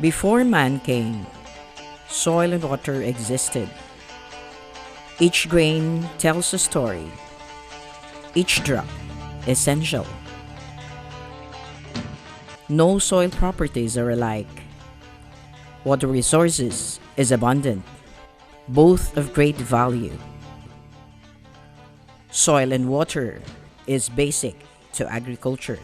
Before man came, soil and water existed. Each grain tells a story. Each drop essential. No soil properties are alike. Water resources is abundant, both of great value. Soil and water is basic to agriculture.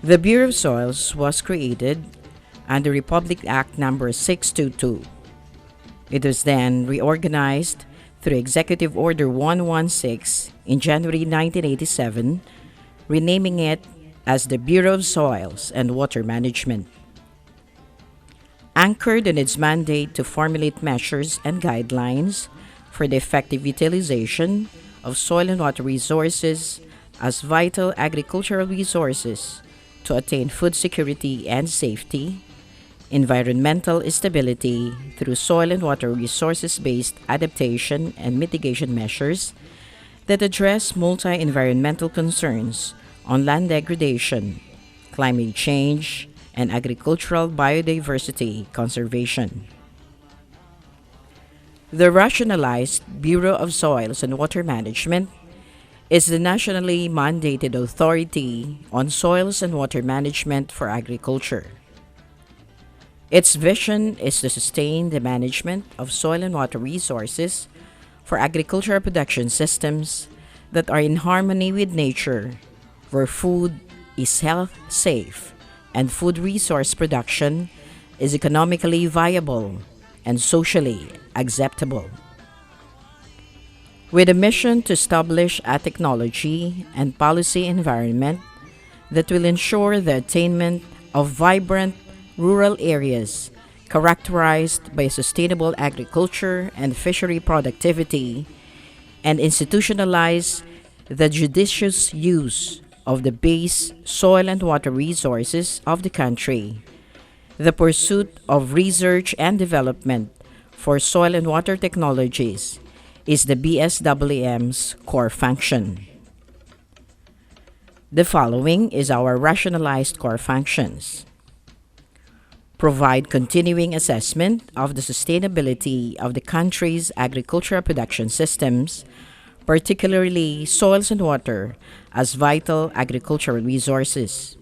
The Bureau of Soils was created under Republic Act No. 622. It was then reorganized through Executive Order 116 in January 1987, renaming it as the Bureau of Soils and Water Management. Anchored in its mandate to formulate measures and guidelines for the effective utilization of soil and water resources as vital agricultural resources to attain food security and safety, environmental stability through soil and water resources-based adaptation and mitigation measures that address multi-environmental concerns on land degradation, climate change, and agricultural biodiversity conservation. The rationalized Bureau of Soils and Water Management is the nationally mandated authority on soils and water management for agriculture. Its vision is to sustain the management of soil and water resources for agricultural production systems that are in harmony with nature, where food is health safe and food resource production is economically viable and socially acceptable. With a mission to establish a technology and policy environment that will ensure the attainment of vibrant rural areas characterized by sustainable agriculture and fishery productivity, and institutionalize the judicious use of the base soil and water resources of the country, the pursuit of research and development for soil and water technologies is the BSWM's core function. The following is our rationalized core functions. Provide continuing assessment of the sustainability of the country's agricultural production systems, particularly soils and water, as vital agricultural resources.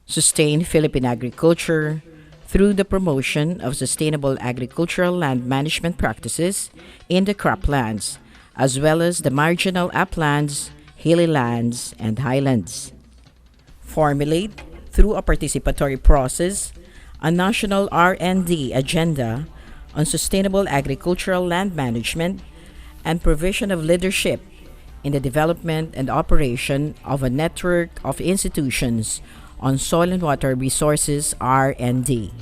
Sustain Philippine agriculture through the promotion of sustainable agricultural land management practices in the croplands, as well as the marginal uplands, hilly lands, and highlands. Formulate, through a participatory process, a national R&D agenda on sustainable agricultural land management and provision of leadership in the development and operation of a network of institutions on soil and water resources R&D.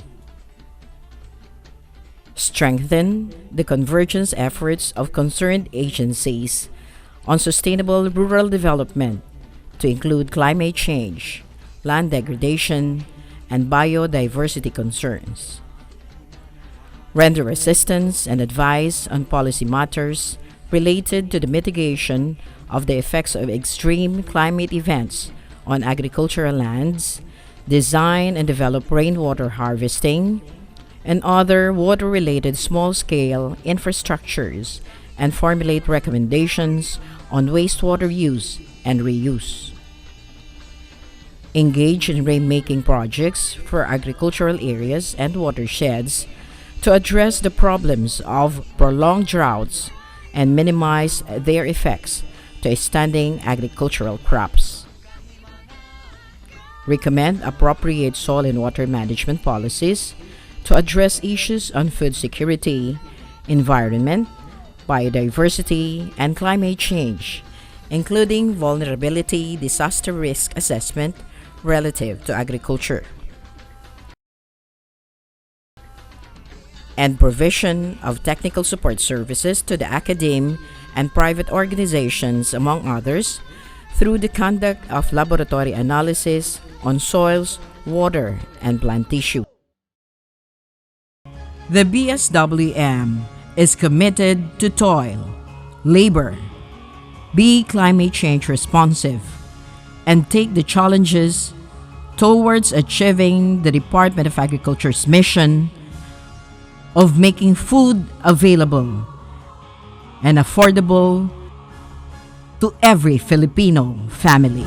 Strengthen the convergence efforts of concerned agencies on sustainable rural development to include climate change, land degradation, and biodiversity concerns. Render assistance and advice on policy matters related to the mitigation of the effects of extreme climate events on agricultural lands, design and develop rainwater harvesting, and other water-related small-scale infrastructures, and formulate recommendations on wastewater use and reuse. Engage in rainmaking projects for agricultural areas and watersheds to address the problems of prolonged droughts and minimize their effects to standing agricultural crops. Recommend appropriate soil and water management policies to address issues on food security, environment, biodiversity, and climate change, including vulnerability disaster risk assessment relative to agriculture, and provision of technical support services to the academe and private organizations, among others, through the conduct of laboratory analysis on soils, water, and plant tissue. The BSWM is committed to toil, labor, be climate change responsive, and take the challenges towards achieving the Department of Agriculture's mission of making food available and affordable to every Filipino family.